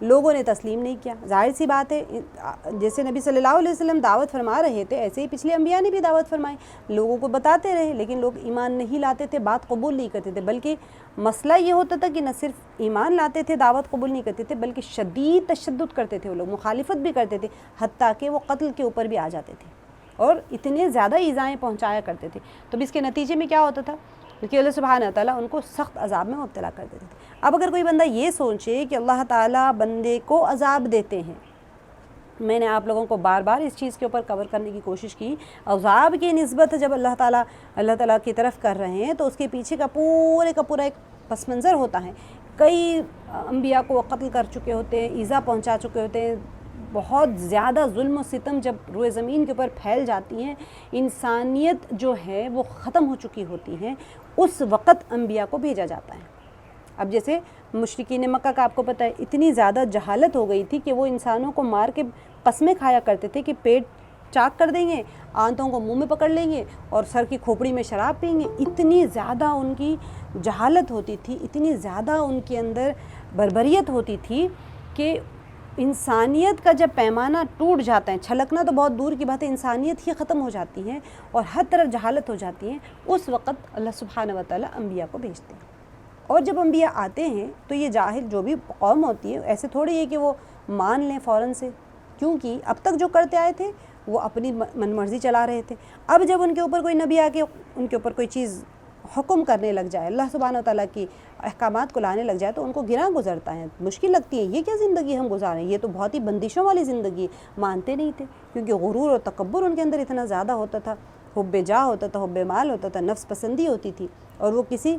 لوگوں نے تسلیم نہیں کیا۔ ظاہر سی بات ہے، جیسے نبی صلی اللہ علیہ وسلم دعوت فرما رہے تھے ایسے ہی پچھلے انبیاء نے بھی دعوت فرمائی، لوگوں کو بتاتے رہے، لیکن لوگ ایمان نہیں لاتے تھے، بات قبول نہیں کرتے تھے۔ بلکہ مسئلہ یہ ہوتا تھا کہ نہ صرف ایمان لاتے تھے، دعوت قبول نہیں کرتے تھے، بلکہ شدید تشدد کرتے تھے، وہ لوگ مخالفت بھی کرتے تھے، حتیٰ کہ وہ قتل کے اوپر بھی آ جاتے تھے اور اتنے زیادہ ایذائیں پہنچایا کرتے تھے۔ تو اس کے نتیجے میں کیا ہوتا تھا کہ اللہ سبحانہ تعالیٰ ان کو سخت عذاب میں مبتلا کر دیتے تھے۔ اب اگر کوئی بندہ یہ سوچے کہ اللہ تعالیٰ بندے کو عذاب دیتے ہیں، میں نے آپ لوگوں کو بار بار اس چیز کے اوپر کور کرنے کی کوشش کی، عذاب کی نسبت جب اللہ تعالیٰ کی طرف کر رہے ہیں تو اس کے پیچھے کا پورا ایک پس منظر ہوتا ہے۔ کئی انبیاء کو وہ قتل کر چکے ہوتے ہیں، ایذا پہنچا چکے ہوتے ہیں، بہت زیادہ ظلم و ستم جب روئے زمین کے اوپر پھیل جاتی ہیں، انسانیت جو ہے وہ ختم ہو چکی ہوتی ہے، اس وقت انبیاء کو بھیجا جاتا ہے۔ اب جیسے مشرکین مکہ کا آپ کو پتہ ہے، اتنی زیادہ جہالت ہو گئی تھی کہ وہ انسانوں کو مار کے قسمیں کھایا کرتے تھے کہ پیٹ چاک کر دیں گے، آنتوں کو منہ میں پکڑ لیں گے اور سر کی کھوپڑی میں شراب پئیں گے۔ اتنی زیادہ ان کی جہالت ہوتی تھی، اتنی زیادہ ان کے اندر بربریت ہوتی تھی کہ انسانیت کا جب پیمانہ ٹوٹ جاتا ہے، چھلکنا تو بہت دور کی بات ہے، انسانیت ہی ختم ہو جاتی ہے اور ہر طرف جہالت ہو جاتی ہے، اس وقت اللہ سبحانہ و تعالیٰ انبیاء کو بھیجتے ہیں۔ اور جب انبیاء آتے ہیں تو یہ جاہل جو بھی قوم ہوتی ہے، ایسے تھوڑی ہے کہ وہ مان لیں فوراً سے، کیونکہ اب تک جو کرتے آئے تھے وہ اپنی من مرضی چلا رہے تھے۔ اب جب ان کے اوپر کوئی نبی آ کے ان کے اوپر کوئی چیز حکم کرنے لگ جائے، اللہ سبحانہ و تعالیٰ کی احکامات کو لانے لگ جائے تو ان کو گراں گزرتا ہے، مشکل لگتی ہے، یہ کیا زندگی ہم گزاریں، یہ تو بہت ہی بندشوں والی زندگی۔ مانتے نہیں تھے کیونکہ غرور اور تکبر ان کے اندر اتنا زیادہ ہوتا تھا، حب جاہ ہوتا تھا، حب مال ہوتا تھا، نفس پسندی ہوتی تھی، اور وہ کسی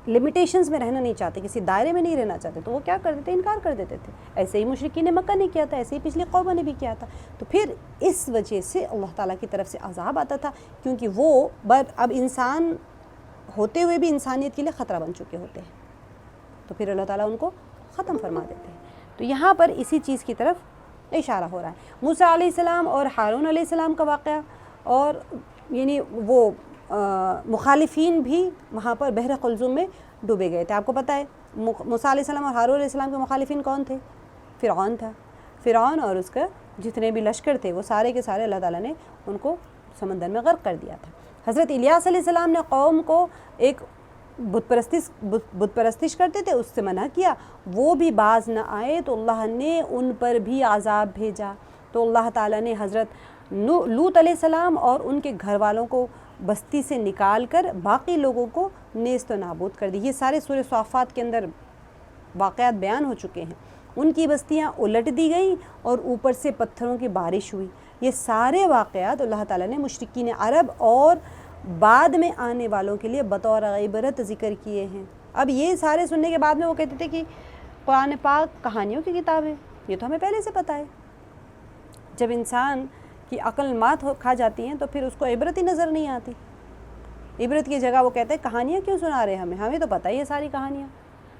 لمیٹیشنز میں رہنا نہیں چاہتے، کسی دائرے میں نہیں رہنا چاہتے، تو وہ کیا کرتے تھے؟ انکار کر دیتے تھے۔ ایسے ہی مشرکین مکہ نے کیا تھا، ایسے ہی پچھلی قوموں نے بھی کیا تھا۔ تو پھر اس وجہ سے اللہ تعالیٰ کی طرف سے عذاب آتا تھا، کیونکہ وہ اب انسان ہوتے ہوئے بھی انسانیت کے لیے خطرہ بن چکے ہوتے ہیں، تو پھر اللہ تعالیٰ ان کو ختم فرما دیتے ہیں۔ تو یہاں پر اسی چیز کی طرف اشارہ ہو رہا ہے۔ موسیٰ علیہ السلام اور ہارون علیہ السلام کا واقعہ، اور یعنی وہ مخالفین بھی وہاں پر بحر قلزم میں ڈوبے گئے تھے۔ آپ کو پتہ ہے موسیٰ علیہ السلام اور ہارون علیہ السلام کے مخالفین کون تھے؟ فرعون تھا۔ فرعون اور اس کا جتنے بھی لشکر تھے وہ سارے کے سارے اللہ تعالیٰ نے ان کو سمندر میں غرق کر دیا تھا۔ حضرت الیاس علیہ السلام نے قوم کو ایک بت پرستش کرتے تھے، اس سے منع کیا، وہ بھی باز نہ آئے تو اللہ نے ان پر بھی عذاب بھیجا۔ تو اللہ تعالیٰ نے حضرت لوط علیہ السلام اور ان کے گھر والوں کو بستی سے نکال کر باقی لوگوں کو نیست و نابود کر دی۔ یہ سارے سورہ صافات کے اندر واقعات بیان ہو چکے ہیں۔ ان کی بستیاں الٹ دی گئیں اور اوپر سے پتھروں کی بارش ہوئی۔ یہ سارے واقعات اللہ تعالیٰ نے مشرکین عرب اور بعد میں آنے والوں کے لیے بطور عبرت ذکر کیے ہیں۔ اب یہ سارے سننے کے بعد میں وہ کہتے تھے کہ قرآن پاک کہانیوں کی کتاب ہے، یہ تو ہمیں پہلے سے پتہ ہے۔ جب انسان کی عقل مات کھا جاتی ہیں تو پھر اس کو عبرت ہی نظر نہیں آتی۔ عبرت کی جگہ وہ کہتے ہیں کہانیاں کیوں سنا رہے ہیں، ہمیں تو پتہ ہی ہے ساری کہانیاں۔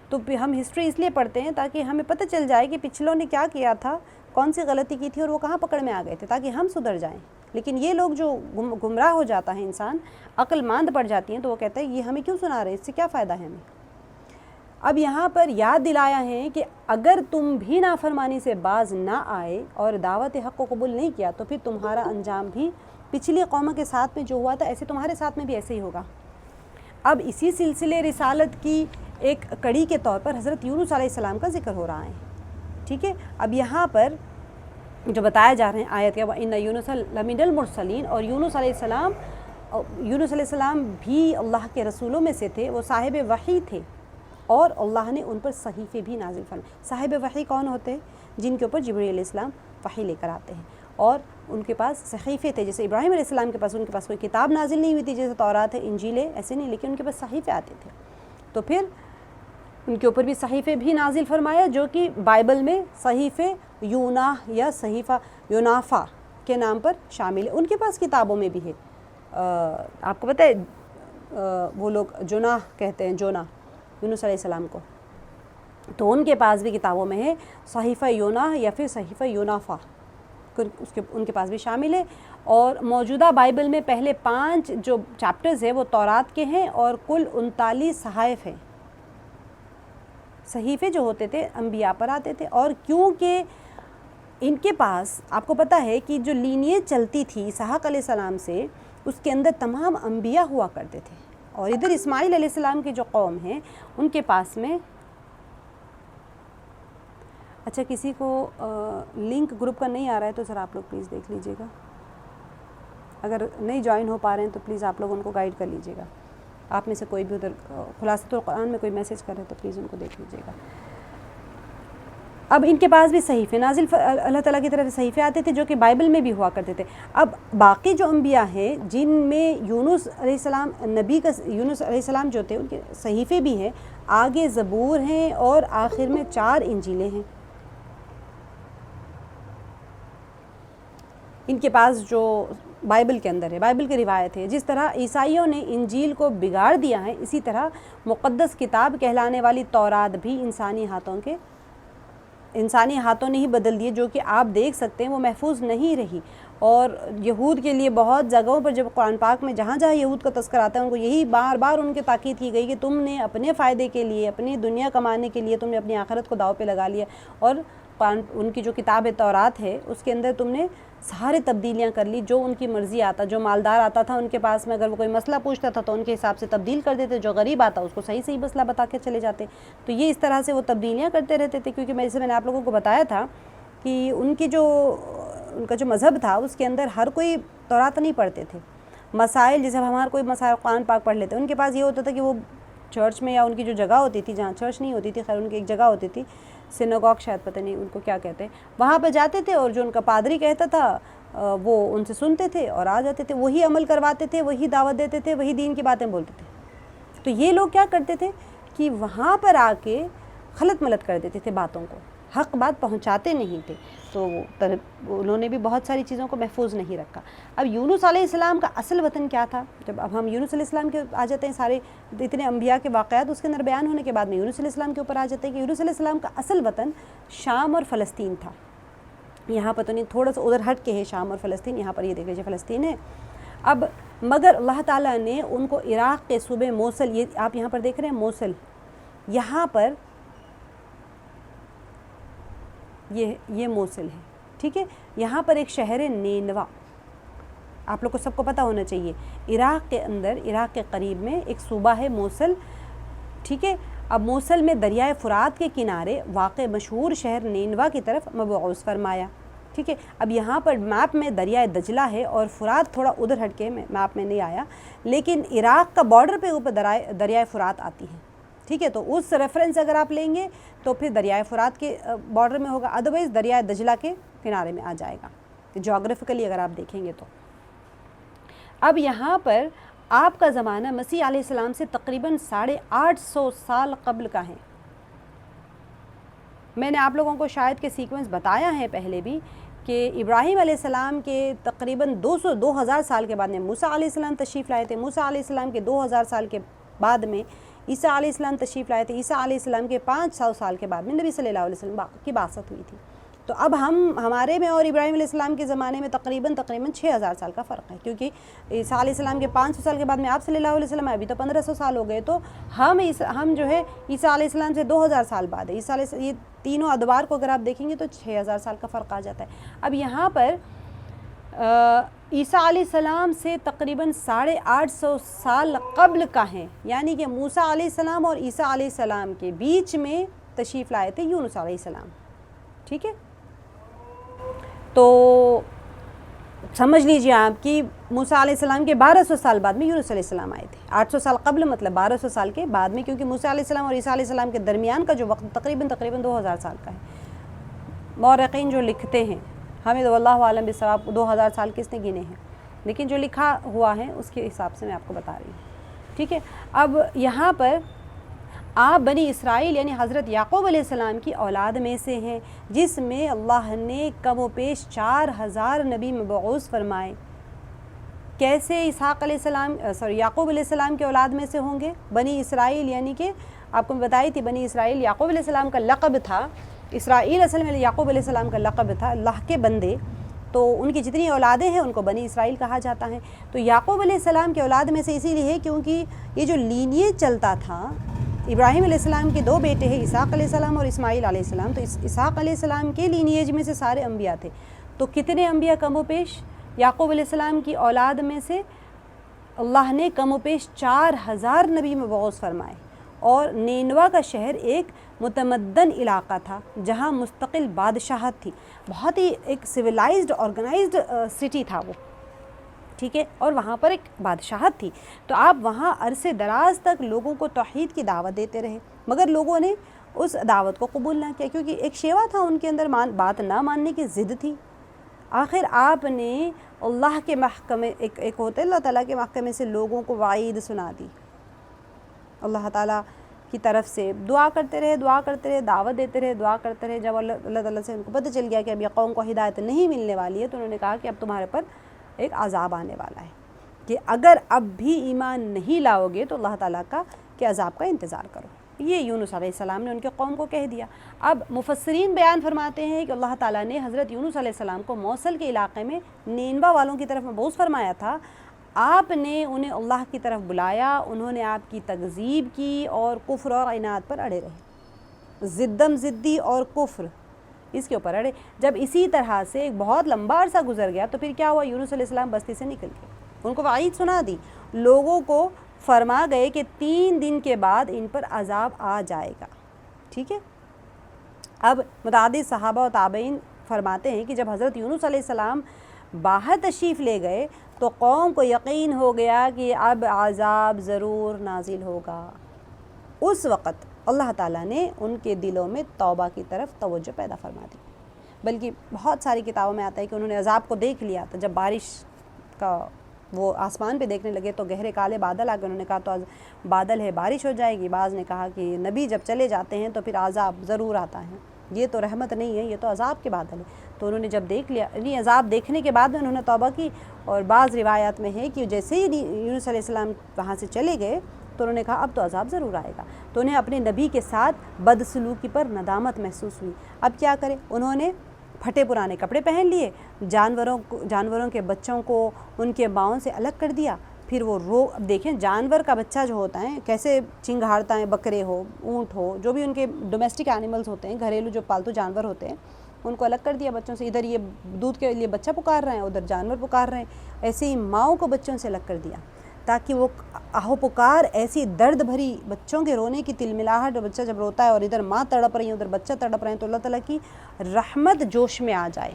تو پھر ہم ہسٹری اس لیے پڑھتے ہیں تاکہ ہمیں پتہ چل جائے کہ پچھلوں نے کیا کیا تھا، کون سی غلطی کی تھی اور وہ کہاں پکڑ میں آ گئے تھے، تاکہ ہم سدھر جائیں۔ لیکن یہ لوگ جو گمراہ ہو جاتا ہے انسان، عقل ماند پڑ جاتی ہیں، تو وہ کہتے ہیں یہ ہمیں کیوں سنا رہے ہیں، اس سے کیا فائدہ ہے ہمیں۔ اب یہاں پر یاد دلایا ہے کہ اگر تم بھی نافرمانی سے باز نہ آئے اور دعوت حق کو قبول نہیں کیا تو پھر تمہارا انجام بھی پچھلی قوموں کے ساتھ میں جو ہوا تھا ایسے تمہارے ساتھ میں بھی ایسے ہی ہوگا۔ اب اسی سلسلے رسالت کی ایک کڑی کے طور پر حضرت یونس علیہ السلام کا ذکر ہو رہا ہے، ٹھیک ہے۔ اب یہاں پر جو بتایا جا رہے ہیں آیت کہ وَإِنَّ يُونُسَ لَمِنَ الْمُرْسَلِينَ، اور یونس علیہ السلام بھی اللہ کے رسولوں میں سے تھے، وہ صاحب وحی تھے، اور اللہ نے ان پر صحیفے بھی نازل فرمائے۔ صاحب وحی کون ہوتے ہیں؟ جن کے اوپر جبرائیل علیہ السلام وحی لے کر آتے ہیں، اور ان کے پاس صحیفے تھے، جیسے ابراہیم علیہ السلام کے پاس ان کے پاس کوئی کتاب نازل نہیں ہوئی تھی جیسے تورات ہے، انجیل ہے، ایسے نہیں، لیکن ان کے پاس صحیفے آتے تھے۔ تو پھر ان کے اوپر بھی صحیفے بھی نازل فرمایا، جو کہ بائبل میں صحیفے یوناہ یا صحیفہ یونافا کے نام پر شامل ہے۔ ان کے پاس کتابوں میں بھی ہے، آپ کو پتہ ہے وہ لوگ جوناہ کہتے ہیں، جوناہ یونس علیہ السلام کو، تو ان کے پاس بھی کتابوں میں ہے صحیفہ یوناہ یا پھر صحیفہ یونافا، ان کے پاس بھی شامل ہے۔ اور موجودہ بائبل میں پہلے 5 جو چیپٹرز ہیں وہ تورات کے ہیں، اور کل 39 صحائف ہیں، صحیفے جو ہوتے تھے انبیاء پر آتے تھے، اور کیونکہ ان کے پاس آپ کو پتہ ہے کہ جو لینیج چلتی تھی اسحاق علیہ السلام سے، اس کے اندر تمام انبیاء ہوا کرتے تھے، اور ادھر اسماعیل علیہ السلام کی جو قوم ہے ان کے پاس میں اچھا کسی کو لنک گروپ کا نہیں آ رہا ہے تو ذرا آپ لوگ پلیز دیکھ لیجئے گا، اگر نہیں جوائن ہو پا رہے ہیں تو پلیز آپ لوگ ان کو گائیڈ کر لیجئے گا، آپ میں سے کوئی بھی ادھر خلاصۃ القرآن میں کوئی میسج کرے تو پلیز ان کو دیکھ لیجئے گا۔ اب ان کے پاس بھی صحیفے نازل اللہ تعالیٰ کی طرف سے صحیفے آتے تھے جو کہ بائبل میں بھی ہوا کرتے تھے۔ اب باقی جو انبیاء ہیں جن میں یونس علیہ السلام نبی کا یونس علیہ السلام جو تھے ان کے صحیفے بھی ہیں، آگے زبور ہیں اور آخر میں 4 انجیلیں ہیں۔ ان کے پاس جو بائبل کے اندر ہے، بائبل کی روایت ہے، جس طرح عیسائیوں نے انجیل کو بگاڑ دیا ہے، اسی طرح مقدس کتاب کہلانے والی تورات بھی انسانی ہاتھوں نے ہی بدل دیے، جو کہ آپ دیکھ سکتے ہیں وہ محفوظ نہیں رہی۔ اور یہود کے لیے بہت جگہوں پر جب قرآن پاک میں جہاں جہاں یہود کا تذکر آتا ہے ان کو یہی بار بار ان کے تاکید کی گئی کہ تم نے اپنے فائدے کے لیے، اپنی دنیا کمانے کے لیے تم نے اپنی آخرت کو داؤ پہ لگا لیا، اور ان کی جو کتاب تورات ہے اس کے اندر تم نے سارے تبدیلیاں کر لی، جو ان کی مرضی آتا، جو مالدار آتا تھا ان کے پاس میں اگر وہ کوئی مسئلہ پوچھتا تھا تو ان کے حساب سے تبدیل کر دیتے، جو غریب آتا اس کو صحیح مسئلہ بتا کے چلے جاتے۔ تو یہ اس طرح سے وہ تبدیلیاں کرتے رہتے تھے، کیونکہ میں نے آپ لوگوں کو بتایا تھا کہ ان کا جو مذہب تھا اس کے اندر ہر کوئی تورات نہیں پڑھتے تھے۔ مسائل جیسے ہمارا کوئی مسائل قرآن پاک پڑھ لیتے، ان کے پاس یہ ہوتا تھا کہ وہ چرچ میں یا ان کی جو جگہ ہوتی تھی، جہاں چرچ نہیں ہوتی تھی، خیر ان کی ایک جگہ ہوتی تھی، سیناگوگ شاید پتہ نہیں ان کو کیا کہتے ہیں، وہاں پہ جاتے تھے اور جو ان کا پادری کہتا تھا وہ ان سے سنتے تھے اور آ جاتے تھے، وہی عمل کرواتے تھے، وہی دعوت دیتے تھے، وہی دین کی باتیں بولتے تھے۔ تو یہ لوگ کیا کرتے تھے کہ وہاں پر آ کے خلط ملط کر دیتے تھے باتوں کو، حق بات پہنچاتے نہیں تھے، تو انہوں نے بھی بہت ساری چیزوں کو محفوظ نہیں رکھا۔ اب یونس علیہ السلام کا اصل وطن کیا تھا؟ جب اب ہم یونس علیہ السلام کے آ جاتے ہیں، سارے اتنے انبیاء کے واقعات اس کے اندر بیان ہونے کے بعد میں یونس علیہ السلام کے اوپر آ جاتے ہیں کہ یونس علیہ السلام کا اصل وطن شام اور فلسطین تھا۔ یہاں پر تو نہیں، تھوڑا سا ادھر ہٹ کے ہے شام اور فلسطین، یہاں پر یہ دیکھ لیجیے فلسطین ہے۔ اب مگر اللہ تعالیٰ نے ان کو عراق کے صوبے موصل، یہ آپ یہاں پر دیکھ رہے ہیں موصل، یہاں پر یہ موصل ہے، ٹھیک ہے، یہاں پر ایک شہر نینوا، آپ لوگ کو سب کو پتہ ہونا چاہیے، عراق کے اندر، عراق کے قریب میں ایک صوبہ ہے موصل، ٹھیک ہے۔ اب موصل میں دریائے فرات کے کنارے واقع مشہور شہر نینوا کی طرف مبعوث فرمایا، ٹھیک ہے۔ اب یہاں پر میپ میں دریائے دجلہ ہے اور فرات تھوڑا ادھر ہٹ کے میپ میں نہیں آیا، لیکن عراق کا بارڈر پہ اوپر دریائے فرات آتی ہے، ٹھیک ہے۔ تو اس ریفرنس اگر آپ لیں گے تو پھر دریائے فرات کے بارڈر میں ہوگا، ادروائز دریائے دجلہ کے کنارے میں آ جائے گا، جغرافیکلی اگر آپ دیکھیں گے تو۔ اب یہاں پر آپ کا زمانہ مسیح علیہ السلام سے تقریباً 850 سال قبل کا ہے۔ میں نے آپ لوگوں کو شاید کہ سیکوینس بتایا ہے پہلے بھی کہ ابراہیم علیہ السلام کے تقریباً 2000 سال کے بعد میں موسیٰ علیہ السلام تشریف لائے تھے، موسیٰ علیہ السلام کے 2000 سال کے بعد میں عیسیٰ علیہ السلام تشریف لائے تھے، عیسیٰ علیہ السلام کے 500 سال کے بعد میں نبی صلی اللہ علیہ وسلم کی بعثت ہوئی تھی۔ تو اب ہمارے میں اور ابراہیم علیہ السلام کے زمانے میں تقریباً 6000 سال کا فرق ہے، کیونکہ عیسیٰ علیہ السلام کے 500 سال کے بعد میں آپ صلی اللہ علیہ وسلم ابھی تو 1500 سال ہو گئے، تو ہم جو ہے عیسیٰ علیہ السلام سے 2000 سال بعد ہے، عیسیٰ علیہ یہ تینوں ادوار کو اگر آپ دیکھیں گے تو 6000 سال کا فرق آ جاتا ہے۔ اب یہاں پر عیسیٰ علیہ السلام سے تقریباً 850 سال قبل کا ہے، یعنی کہ موسیٰ علیہ السلام اور عیسیٰ علیہ السلام کے بیچ میں تشریف لائے تھے یونس علیہ السلام، ٹھیک ہے۔ تو سمجھ لیجئے آپ کہ موسیٰ علیہ السلام کے 1200 سال بعد میں یونس علیہ السلام آئے تھے، 800 سال قبل مطلب 1200 سال کے بعد میں، کیونکہ موسیٰ علیہ السلام اور عیسیٰ علیہ السلام کے درمیان کا جو وقت تقریباً 2000 سال کا ہے۔ مورخین جو لکھتے ہیں، ہمیں تو واللہ عالم بالصواب 2000 سال کس نے گنے ہیں، لیکن جو لکھا ہوا ہے اس کے حساب سے میں آپ کو بتا رہی ہوں، ٹھیک ہے۔ اب یہاں پر آپ بنی اسرائیل یعنی حضرت یعقوب علیہ السلام کی اولاد میں سے ہیں، جس میں اللہ نے کم و بیش 4000 نبی مبعوث فرمائے۔ کیسے اسحاق علیہ السلام یعقوب علیہ السلام کے اولاد میں سے ہوں گے؟ بنی اسرائیل یعنی کہ آپ کو بتائی تھی بنی اسرائیل یعقوب علیہ السلام کا لقب تھا، اسرائیل اصل میں یعقوب علیہ السلام کا لقب تھا، اللہ کے بندے، تو ان کی جتنی اولادیں ہیں ان کو بنی اسرائیل کہا جاتا ہے۔ تو یعقوب علیہ السلام کے اولاد میں سے اسی لیے ہے کیونکہ یہ جو لینیج چلتا تھا ابراہیم علیہ السلام کے 2 بیٹے ہیں، اسحاق علیہ السلام اور اسماعیل علیہ السلام، تو اسحاق علیہ السلام کے لینیج میں سے سارے انبیاء تھے، تو کتنے انبیاء کم و بیش؟ یعقوب علیہ السلام کی اولاد میں سے اللہ نے کم و بیش 4000 نبی مبعوث فرمائے، اور نینوا کا شہر ایک متمدن علاقہ تھا جہاں مستقل بادشاہت تھی، بہت ہی ایک سویلائزڈ آرگنائزڈ سٹی تھا وہ، ٹھیک ہے، اور وہاں پر ایک بادشاہت تھی، تو آپ وہاں عرصے دراز تک لوگوں کو توحید کی دعوت دیتے رہے، مگر لوگوں نے اس دعوت کو قبول نہ کیا، کیونکہ ایک شیوا تھا ان کے اندر، بات نہ ماننے کی ضد تھی۔ آخر آپ نے اللہ کے محکمے، ایک ہوتے اللہ تعالیٰ کے محکمے سے لوگوں کو وعید سنا دی، اللہ تعالیٰ کی طرف سے دعا کرتے رہے، دعوت دیتے رہے، دعا کرتے رہے، جب اللہ تعالیٰ سے ان کو پتہ چل گیا کہ اب یہ قوم کو ہدایت نہیں ملنے والی ہے، تو انہوں نے کہا کہ اب تمہارے پر ایک عذاب آنے والا ہے، کہ اگر اب بھی ایمان نہیں لاؤ گے تو اللہ تعالیٰ کا کہ عذاب کا انتظار کرو۔ یہ یونس علیہ السلام نے ان کے قوم کو کہہ دیا۔ اب مفسرین بیان فرماتے ہیں کہ اللہ تعالیٰ نے حضرت یونس علیہ السلام کو موصل کے علاقے میں نینوا والوں کی طرف مبعوث فرمایا تھا، آپ نے انہیں اللہ کی طرف بلایا، انہوں نے آپ کی تکذیب کی اور کفر اور عناد پر اڑے رہے، ضدم ضدی اور کفر اس کے اوپر اڑے۔ جب اسی طرح سے ایک بہت لمبا عرصہ گزر گیا تو پھر کیا ہوا، یونس علیہ السلام بستی سے نکل گئے، ان کو وعید سنا دی، لوگوں کو فرما گئے کہ 3 دن کے بعد ان پر عذاب آ جائے گا، ٹھیک ہے۔ اب متعدد صحابہ و تابعین فرماتے ہیں کہ جب حضرت یونس علیہ السلام باہر تشریف لے گئے تو قوم کو یقین ہو گیا کہ اب عذاب ضرور نازل ہوگا۔ اس وقت اللہ تعالیٰ نے ان کے دلوں میں توبہ کی طرف توجہ پیدا فرما دی، بلکہ بہت ساری کتابوں میں آتا ہے کہ انہوں نے عذاب کو دیکھ لیا تھا، جب بارش کا وہ آسمان پہ دیکھنے لگے تو گہرے کالے بادل آ کے انہوں نے کہا تو بادل ہے، بارش ہو جائے گی۔ بعض نے کہا کہ نبی جب چلے جاتے ہیں تو پھر عذاب ضرور آتا ہے، یہ تو رحمت نہیں ہے، یہ تو عذاب کے بادل ہے۔ تو انہوں نے جب دیکھ لیا، یعنی عذاب دیکھنے کے بعد میں انہوں نے توبہ کی، اور بعض روایات میں ہے کہ جیسے ہی یونس علیہ السلام وہاں سے چلے گئے تو انہوں نے کہا اب تو عذاب ضرور آئے گا، تو انہیں اپنے نبی کے ساتھ بدسلوکی پر ندامت محسوس ہوئی۔ اب کیا کریں، انہوں نے پھٹے پرانے کپڑے پہن لیے، جانوروں کے بچوں کو ان کے ماؤں سے الگ کر دیا، پھر وہ اب دیکھیں جانور کا بچہ جو ہوتا ہے کیسے چنگھاڑتا ہے، بکرے ہو، اونٹ ہو، جو بھی ان کے ڈومیسٹک اینیملز ہوتے ہیں، گھریلو جو پالتو جانور ہوتے ہیں، ان کو الگ کر دیا بچوں سے۔ ادھر یہ دودھ کے لیے بچہ پکار رہے ہیں، ادھر جانور پکار رہے ہیں، ایسے ہی ماؤں کو بچوں سے الگ کر دیا تاکہ وہ آہو پکار ایسی درد بھری بچوں کے رونے کی تلملاہٹ، بچہ جب روتا ہے اور ادھر ماں تڑپ رہی ہے ادھر بچہ تڑپ رہے ہیں، تو اللہ تعالیٰ کی رحمت جوش میں آ جائے،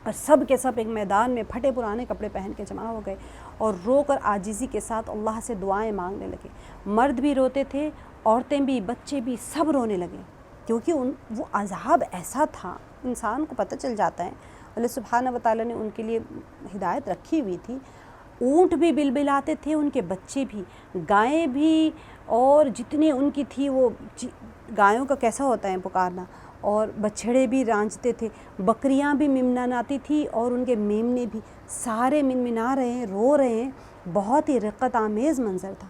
اور سب کے سب ایک میدان میں پھٹے پرانے کپڑے پہن کے جمع ہو گئے اور رو کر عاجزی کے ساتھ اللہ سے دعائیں مانگنے لگے۔ مرد بھی روتے تھے، عورتیں بھی، بچے بھی، سب رونے لگے، کیونکہ وہ عذاب ایسا تھا، انسان کو پتہ چل جاتا ہے اللہ سبحانہ و تعالیٰ نے ان کے لیے ہدایت رکھی ہوئی تھی۔ اونٹ بھی بلبلاتے تھے، ان کے بچے بھی، گائیں بھی، اور جتنے ان کی تھی وہ گایوں کا کیسا ہوتا ہے پکارنا، اور بچھڑے بھی رانجتے تھے، بکریاں بھی ممناناتی تھی، اور ان کے میمنے بھی، سارے منمنا رہے ہیں، رو رہے ہیں، بہت ہی رقت آمیز منظر تھا۔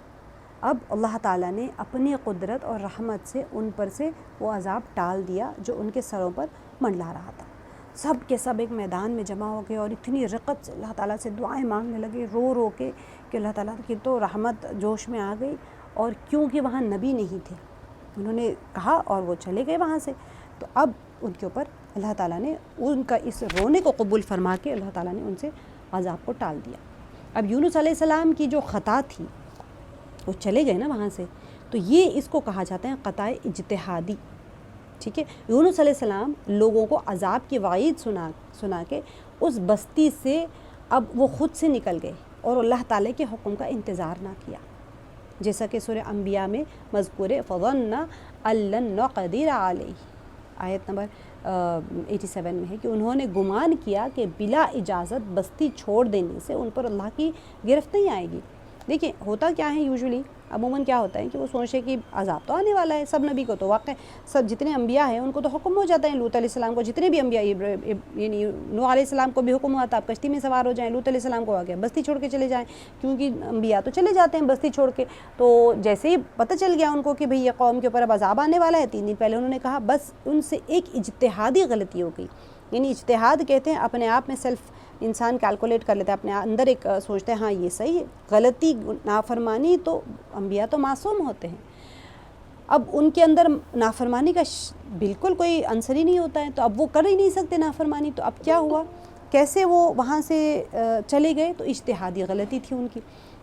اب اللہ تعالیٰ نے اپنی قدرت اور رحمت سے ان پر سے وہ عذاب ٹال دیا جو ان کے سروں پر منڈلا رہا تھا۔ سب کے سب ایک میدان میں جمع ہو گئے اور اتنی رقت سے اللہ تعالیٰ سے دعائیں مانگنے لگے، رو رو کے، کہ اللہ تعالیٰ کی تو رحمت جوش میں آ گئی، اور کیونکہ وہاں نبی نہیں تھے انہوں نے کہا اور وہ چلے گئے وہاں سے، تو اب ان کے اوپر اللہ تعالیٰ نے ان کا اس رونے کو قبول فرما کے اللہ تعالیٰ نے ان سے عذاب کو ٹال دیا۔ اب یونس علیہ السلام کی جو خطا تھی، وہ چلے گئے نا وہاں سے، تو یہ اس کو کہا جاتا ہے خطا اجتہادی، ٹھیک ہے۔ یونس علیہ السلام لوگوں کو عذاب کی وعید سنا کے اس بستی سے اب وہ خود سے نکل گئے اور اللہ تعالیٰ کے حکم کا انتظار نہ کیا، جیسا کہ سورہ انبیاء میں مذکور ہے، فَظَنَّ أَن لَّن نَّقْدِرَ عَلَيْهِ، آیت نمبر 87 میں ہے کہ انہوں نے گمان کیا کہ بلا اجازت بستی چھوڑ دینے سے ان پر اللہ کی گرفت نہیں آئے گی۔ دیکھیں ہوتا کیا ہے، یوزولی عموماً کیا ہوتا ہے کہ وہ سوچے کہ عذاب تو آنے والا ہے، سب نبی کو تو واقع سب جتنے انبیاء ہیں ان کو تو حکم ہو جاتا ہے، لوط علیہ السلام کو، جتنے بھی انبیاء، یعنی نوح علیہ السلام کو بھی حکم ہوا تھا آپ کشتی میں سوار ہو جائیں، لوط علیہ السلام کو آ گیا بستی چھوڑ کے چلے جائیں، کیونکہ انبیاء تو چلے جاتے ہیں بستی چھوڑ کے۔ تو جیسے ہی پتہ چل گیا ان کو کہ بھئی یہ قوم کے اوپر اب عذاب آنے والا ہے، 3 دن پہلے انہوں نے کہا، بس ان سے ایک اجتہادی غلطی ہو گئی، یعنی اجتہاد کہتے ہیں اپنے آپ میں سیلف انسان کیلکولیٹ کر لیتا ہے، اپنے اندر ایک سوچتے ہیں ہاں یہ صحیح ہے، غلطی نافرمانی تو انبیاء تو معصوم ہوتے ہیں، اب ان کے اندر نافرمانی کا بالکل کوئی عنصر ہی نہیں ہوتا ہے، تو اب وہ کر ہی نہیں سکتے نافرمانی، تو اب کیا ہوا، کیسے وہ وہاں سے چلے گئے؟ تو اجتہادی غلطی تھی ان کی،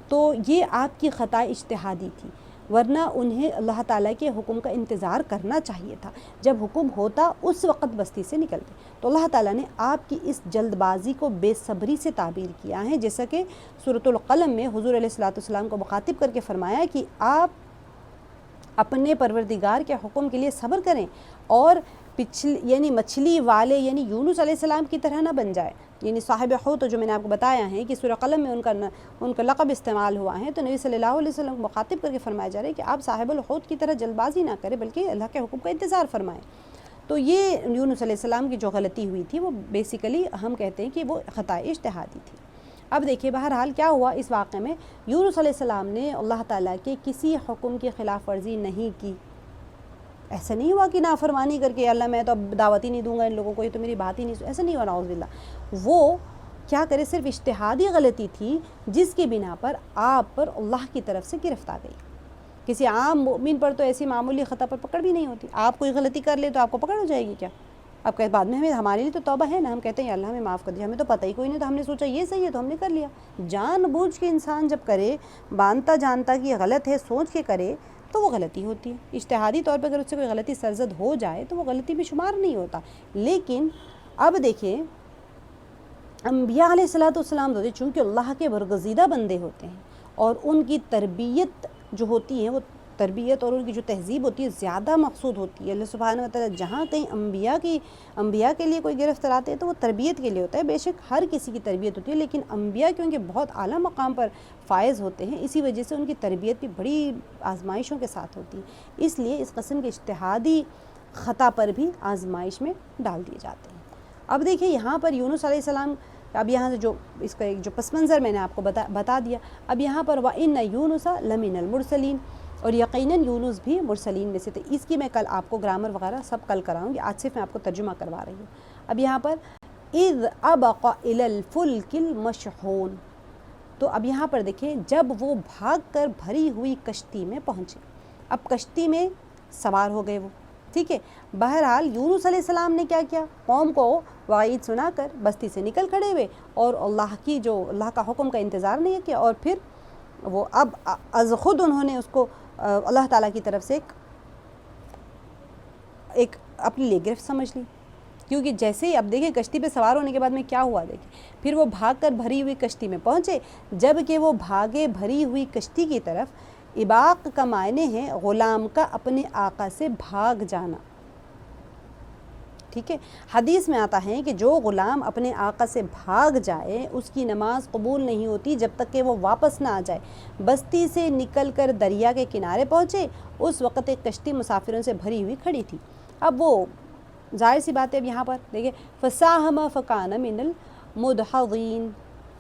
تو یہ آپ کی خطا اجتہادی تھی، ورنہ انہیں اللہ تعالیٰ کے حکم کا انتظار کرنا چاہیے تھا، جب حکم ہوتا اس وقت بستی سے نکلتے۔ تو اللہ تعالیٰ نے آپ کی اس جلد بازی کو بے صبری سے تعبیر کیا ہے، جیسا کہ سورۃ القلم میں حضور علیہ السلام کو مخاطب کر کے فرمایا کہ آپ اپنے پروردگار کے حکم کے لیے صبر کریں اور یعنی مچھلی والے یعنی یونس علیہ السلام کی طرح نہ بن جائے، یعنی صاحب حوت جو میں نے آپ کو بتایا ہے کہ سورہ قلم میں ان کا لقب استعمال ہوا ہے، تو نبی صلی اللہ علیہ وسلم کو مخاطب کر کے فرمایا جا رہا ہے کہ آپ صاحب الحوت کی طرح جلد بازی نہ کریں بلکہ اللہ کے حکم کا انتظار فرمائیں۔ تو یہ یونس علیہ السلام کی جو غلطی ہوئی تھی وہ بیسیکلی ہم کہتے ہیں کہ وہ خطا اجتہادی تھی۔ اب دیکھیے بہرحال کیا ہوا اس واقعے میں، یونس علیہ السلام نے اللہ تعالیٰ کے کسی حکم کی خلاف ورزی نہیں کی، ایسا نہیں ہوا کہ نافرمانی کر کے اللہ میں تو اب دعوت ہی نہیں دوں گا ان لوگوں کو، یہ تو میری بات ہی نہیں، ایسا نہیں ہوا نعوذ باللہ۔ وہ کیا کرے، صرف اجتہادی غلطی تھی جس کی بنا پر آپ پر اللہ کی طرف سے گرفت آ گئی۔ کسی عام مومن پر تو ایسی معمولی خطا پر پکڑ بھی نہیں ہوتی، آپ کوئی غلطی کر لے تو آپ کو پکڑ ہو جائے گی کیا؟ اب کہ بعد میں ہمارے لیے تو توبہ ہے نا، ہم کہتے ہیں یا اللہ ہمیں معاف کر دیا، ہمیں تو پتہ ہی کوئی نہیں، تو ہم نے سوچا یہ صحیح ہے تو ہم نے کر لیا۔ جان بوجھ کے انسان جب کرے، مانتا جانتا کہ یہ غلط ہے، سوچ کے کرے تو وہ غلطی ہوتی ہے۔ اجتہادی طور پہ اگر اس سے کوئی غلطی سرزد ہو جائے تو وہ غلطی بھی شمار نہیں ہوتا۔ لیکن اب دیکھیں انبیاء علیہ السلام تو چونکہ اللہ کے برگزیدہ بندے ہوتے ہیں اور ان کی تربیت جو ہوتی ہے وہ تربیت اور ان کی جو تہذیب ہوتی ہے زیادہ مقصود ہوتی ہے۔ اللہ سبحانہ وتعالیٰ جہاں کہیں انبیاء کے لیے کوئی گرفت لاتے ہیں تو وہ تربیت کے لیے ہوتا ہے، بے شک ہر کسی کی تربیت ہوتی ہے، لیکن انبیاء کیونکہ بہت اعلیٰ مقام پر فائز ہوتے ہیں اسی وجہ سے ان کی تربیت بھی بڑی آزمائشوں کے ساتھ ہوتی ہے، اس لیے اس قسم کے اجتہادی خطا پر بھی آزمائش میں ڈال دیے جاتے ہیں۔ اب دیکھیں یہاں پر یونس علیہ السلام، اب یہاں سے جو اس کا ایک جو پس منظر میں نے آپ کو بتا دیا، اب یہاں پر وَإِنَّ يُونُسَ لَمِنَ الْمُرْسَلِينَ، اور یقیناً یونس بھی مرسلین میں سے تھے۔ اس کی میں کل آپ کو گرامر وغیرہ سب کل کراؤں گی، آج صرف میں آپ کو ترجمہ کروا رہی ہوں۔ اب یہاں پر اِذْ أَبَقَ إِلَى الْفُلْكِ الْمَشْحُونِ، تو اب یہاں پر دیکھیں جب وہ بھاگ کر بھری ہوئی کشتی میں پہنچے، اب کشتی میں سوار ہو گئے وہ، ٹھیک ہے۔ بہرحال یونس علیہ السلام نے کیا کیا، قوم کو وعید سنا کر بستی سے نکل کھڑے ہوئے اور اللہ کا حکم کا انتظار نہیں کیا، اور پھر وہ اب از خود انہوں نے اس کو اللہ تعالیٰ کی طرف سے ایک اپنے لیے گرفت سمجھ لی، کیونکہ جیسے ہی اب دیکھیں کشتی پہ سوار ہونے کے بعد میں کیا ہوا، دیکھیں پھر وہ بھاگ کر بھری ہوئی کشتی میں پہنچے، جب کہ وہ بھاگے بھری ہوئی کشتی کی طرف، اباق کا معنی ہے غلام کا اپنے آقا سے بھاگ جانا، ٹھیک ہے۔ حدیث میں آتا ہے کہ جو غلام اپنے آقا سے بھاگ جائے اس کی نماز قبول نہیں ہوتی جب تک کہ وہ واپس نہ آ جائے۔ بستی سے نکل کر دریا کے کنارے پہنچے، اس وقت ایک کشتی مسافروں سے بھری ہوئی کھڑی تھی۔ اب وہ ظاہر سی بات ہے، اب یہاں پر دیکھیں فَسَاهَمَ فَكَانَ مِنَ الْمُدْحَضِينَ،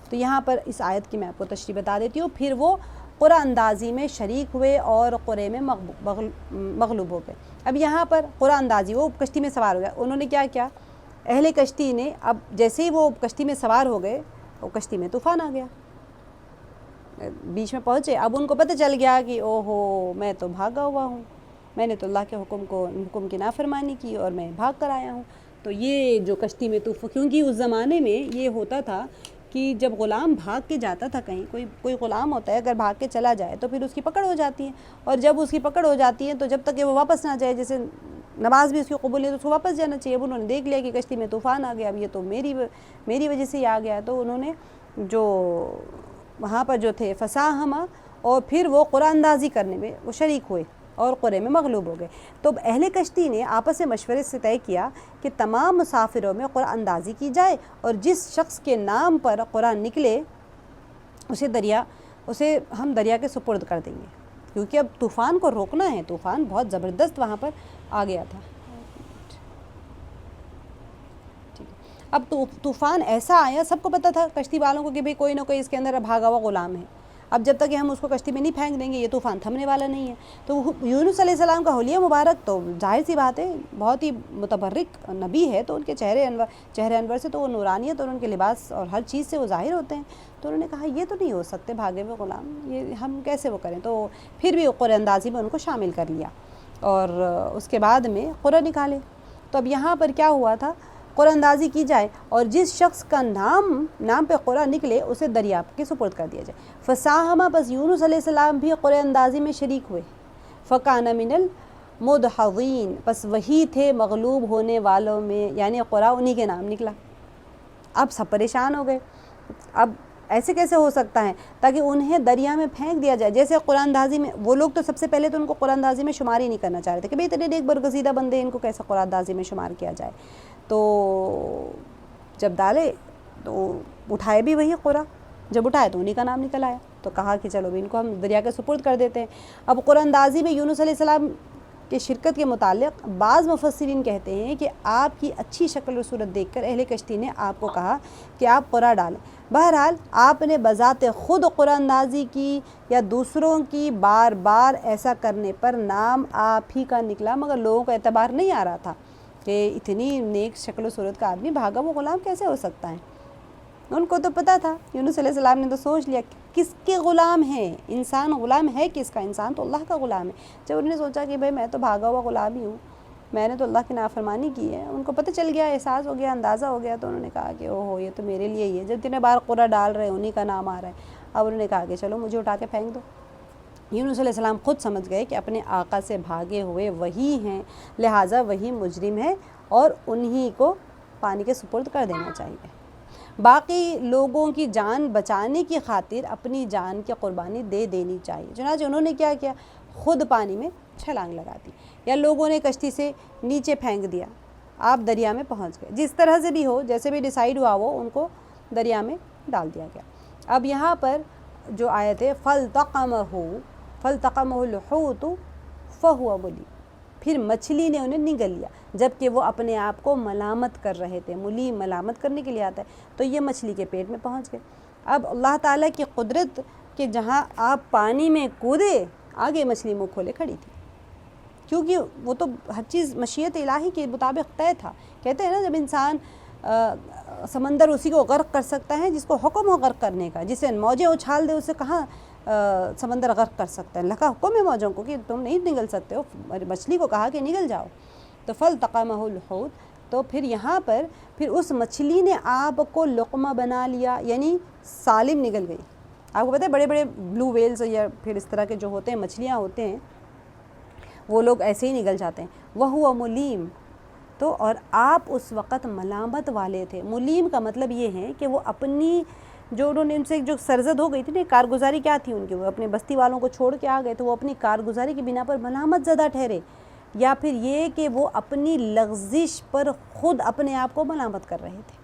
تو یہاں پر اس آیت کی میں آپ کو تشریح بتا دیتی ہوں۔ پھر وہ قرعہ اندازی میں شریک ہوئے اور قرعے میں مغلوب ہو گئے۔ اب یہاں پر قرعہ اندازی، وہ کشتی میں سوار ہو گیا، انہوں نے کیا کیا، اہل کشتی نے اب جیسے ہی وہ کشتی میں سوار ہو گئے وہ کشتی میں طوفان آ گیا، بیچ میں پہنچے، اب ان کو پتہ چل گیا کہ اوہو میں تو بھاگا ہوا ہوں، میں نے تو اللہ کے حکم کی نافرمانی کی اور میں بھاگ کر آیا ہوں۔ تو یہ جو کشتی میں کیونکہ اس زمانے میں یہ ہوتا تھا کہ جب غلام بھاگ کے جاتا تھا کہیں، کوئی غلام ہوتا ہے اگر بھاگ کے چلا جائے تو پھر اس کی پکڑ ہو جاتی ہے، اور جب اس کی پکڑ ہو جاتی ہے تو جب تک کہ وہ واپس نہ جائے، جیسے نماز بھی اس کی قبول ہے تو اس کو واپس جانا چاہیے۔ اب انہوں نے دیکھ لیا کہ کشتی میں طوفان آ گیا، اب یہ تو میری وجہ سے ہی آ گیا، تو انہوں نے جو وہاں پر جو تھے فساہمہ، اور پھر وہ قرعہ اندازی کرنے میں وہ شریک ہوئے اور قرعے میں مغلوب ہو گئے۔ تو اہل کشتی نے آپس میں مشورے سے طے کیا کہ تمام مسافروں میں قرعہ اندازی کی جائے، اور جس شخص کے نام پر قرعہ نکلے اسے ہم دریا کے سپرد کر دیں گے، کیونکہ اب طوفان کو روکنا ہے، طوفان بہت زبردست وہاں پر آ گیا تھا۔ اب طوفان ایسا آیا، سب کو پتہ تھا کشتی والوں کو کہ بھئی کوئی نہ کوئی اس کے اندر بھاگا ہوا غلام ہے، اب جب تک کہ ہم اس کو کشتی میں نہیں پھینک دیں گے یہ طوفان تھمنے والا نہیں ہے۔ تو یونس علیہ السلام کا حلیہ مبارک تو ظاہر سی بات ہے بہت ہی متبرک نبی ہے، تو ان کے چہرے انور سے تو وہ نورانیت اور ان کے لباس اور ہر چیز سے وہ ظاہر ہوتے ہیں، تو انہوں نے کہا یہ تو نہیں ہو سکتے بھاگے ہوئے غلام، یہ ہم کیسے وہ کریں، تو پھر بھی قرعہ اندازی میں ان کو شامل کر لیا۔ اور اس کے بعد میں قرہ نکالے۔ تو اب یہاں پر کیا ہوا تھا، قرہ اندازی کی جائے اور جس شخص کا نام پہ قرہ نکلے اسے دریا کے سپرد کر دیا جائے۔ فساہمہ، بس یونس علیہ السلام بھی قرہ اندازی میں شریک ہوئے۔ فکان من المدحضین، بس وہی تھے مغلوب ہونے والوں میں، یعنی قرہ انہی کے نام نکلا۔ اب سب پریشان ہو گئے، اب ایسے کیسے ہو سکتا ہے، تاکہ انہیں دریا میں پھینک دیا جائے۔ جیسے قرآن اندازی میں وہ لوگ تو سب سے پہلے تو ان کو قرآن اندازی میں شمار ہی نہیں کرنا چاہ رہے تھے کہ بھئی اتنے نیک برگزیدہ بندے، ان کو کیسے قرآن اندازی میں شمار کیا جائے۔ تو جب ڈالے تو اٹھائے بھی وہی قرآن، جب اٹھائے تو انہی کا نام نکل آیا، تو کہا کہ چلو بھی ان کو ہم دریا کے سپرد کر دیتے ہیں۔ اب قرآن اندازی میں یونس علیہ السلام کی شرکت کے متعلق بعض مفسرین کہتے ہیں کہ آپ کی اچھی شکل و صورت دیکھ کر اہل کشتی نے آپ کو کہا کہ آپ قرآن ڈالیں۔ بہرحال آپ نے بذات خود قرآن اندازی کی یا دوسروں کی بار بار ایسا کرنے پر نام آپ ہی کا نکلا، مگر لوگوں کا اعتبار نہیں آ رہا تھا کہ اتنی نیک شکل و صورت کا آدمی بھاگا وہ غلام کیسے ہو سکتا ہے۔ ان کو تو پتہ تھا، یونس علیہ السلام نے تو سوچ لیا کس کے غلام ہیں، انسان غلام ہے کس کا، انسان تو اللہ کا غلام ہے۔ جب انہوں نے سوچا کہ بھئی میں تو بھاگا ہوا غلام ہی ہوں، میں نے تو اللہ کی نافرمانی کی ہے، ان کو پتہ چل گیا، احساس ہو گیا، اندازہ ہو گیا، تو انہوں نے کہا کہ اوہو یہ تو میرے لیے ہی ہے، جب اتنے بار قرآن ڈال رہے ہیں انہی کا نام آ رہا ہے۔ اب انہوں نے کہا کہ چلو مجھے اٹھا کے پھینک دو۔ یونس علیہ السلام خود سمجھ گئے کہ اپنے آقا سے بھاگے ہوئے وہی ہیں، لہٰذا وہی مجرم ہے اور انہی کو پانی کے سپرد کر دینا چاہیے۔ باقی لوگوں کی جان بچانے کی خاطر اپنی جان کی قربانی دے دینی چاہیے۔ چنانچہ انہوں نے کیا کیا، خود پانی میں چھلانگ لگا دی، یا لوگوں نے کشتی سے نیچے پھینک دیا، آپ دریا میں پہنچ گئے۔ جس طرح سے بھی ہو، جیسے بھی ڈیسائیڈ ہوا وہ ان کو دریا میں ڈال دیا گیا۔ اب یہاں پر جو آیت ہے فَالْتَقَمَهُ الْحُوتُ فَهُوَ مُلِيمٌ، پھر مچھلی نے انہیں نگل لیا، جبکہ وہ اپنے آپ کو ملامت کر رہے تھے۔ ملیم ملامت کرنے کے لیے آتا ہے، تو یہ مچھلی کے پیٹ میں پہنچ گئے۔ اب اللہ تعالیٰ کی قدرت کہ جہاں آپ پانی میں کودے، آگے مچھلی منہ کھولے کھڑی تھی، کیونکہ وہ تو ہر چیز مشیت الہی کے مطابق طے تھا۔ کہتے ہیں نا جب انسان سمندر اسی کو غرق کر سکتا ہے جس کو حکم ہو غرق کرنے کا، جسے موجیں اچھال دے اسے کہاں سمندر غرق کر سکتا ہے۔ اللہ کا حکم ہے موجوں کو کہ تم نہیں نگل سکتے ہو، مچھلی کو کہا کہ نگل جاؤ، تو فَالْتَقَمَهُ الْحُوتُ، تو پھر یہاں پر پھر اس مچھلی نے آپ کو لقمہ بنا لیا، یعنی سالم نگل گئی۔ آپ کو پتہ ہے بڑے بڑے بلو ویلز یا پھر اس طرح کے جو ہوتے ہیں مچھلیاں ہوتے ہیں وہ لوگ ایسے ہی نگل جاتے ہیں۔ وَهُوَ مُلِيمٌ، تو اور آپ اس وقت ملامت والے تھے۔ ملیم کا مطلب یہ ہے کہ وہ اپنی جو انہوں نے ان سے جو سرزد ہو گئی تھی نا، کارگزاری کیا تھی ان کی، وہ اپنے بستی والوں کو چھوڑ کے آ گئے تو وہ اپنی کارگزاری کی بنا پر ملامت زدہ ٹھہرے، یا پھر یہ کہ وہ اپنی لغزش پر خود اپنے آپ کو ملامت کر رہے تھے۔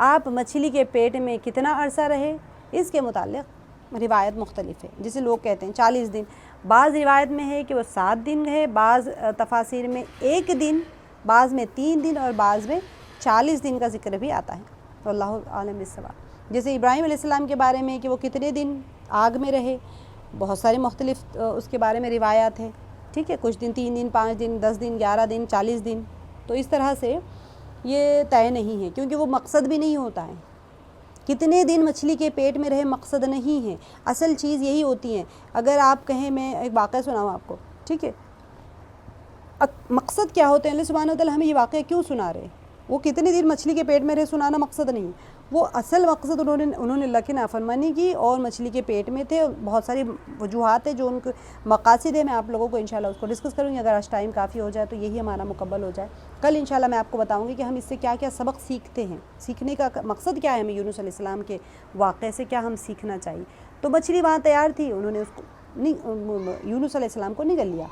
آپ مچھلی کے پیٹ میں کتنا عرصہ رہے، اس کے متعلق روایت مختلف ہے، جسے لوگ کہتے ہیں 40 دن، بعض روایت میں ہے کہ وہ 7 دن رہے، بعض تفاسیر میں 1 دن، بعض میں 3 دن اور بعض میں 40 دن کا ذکر بھی آتا ہے۔ واللہ عالم بالصواب۔ جیسے ابراہیم علیہ السلام کے بارے میں کہ وہ کتنے دن آگ میں رہے، بہت سارے مختلف اس کے بارے میں روایات ہیں، ٹھیک ہے، کچھ دن 3 دن، 5 دن، 10 دن، 11 دن، 40 دن، تو اس طرح سے یہ طے نہیں ہے، کیونکہ وہ مقصد بھی نہیں ہوتا ہے۔ کتنے دن مچھلی کے پیٹ میں رہے مقصد نہیں ہے، اصل چیز یہی ہوتی ہے۔ اگر آپ کہیں، میں ایک واقعہ سناؤں آپ کو، ٹھیک ہے، مقصد کیا ہوتے ہیں، اللہ سبحانہ وتعالیٰ ہمیں یہ واقعہ کیوں سنا رہے، وہ کتنے دن مچھلی کے پیٹ میں رہے سنانا مقصد نہیں، وہ اصل مقصد انہوں نے اللہ کی نافرمانی کی اور مچھلی کے پیٹ میں تھے۔ بہت ساری وجوہات ہیں جو ان کے مقاصد ہے، میں آپ لوگوں کو انشاءاللہ اس کو ڈسکس کروں گی، اگر آج ٹائم کافی ہو جائے تو یہی ہمارا مکمل ہو جائے۔ کل انشاءاللہ میں آپ کو بتاؤں گی کہ ہم اس سے کیا کیا سبق سیکھتے ہیں، سیکھنے کا مقصد کیا ہے، ہمیں یونس علیہ السلام کے واقعے سے کیا ہم سیکھنا چاہیے۔ تو مچھلی وہاں تیار تھی، انہوں نے اس کو یونس علیہ السلام کو نگل لیا۔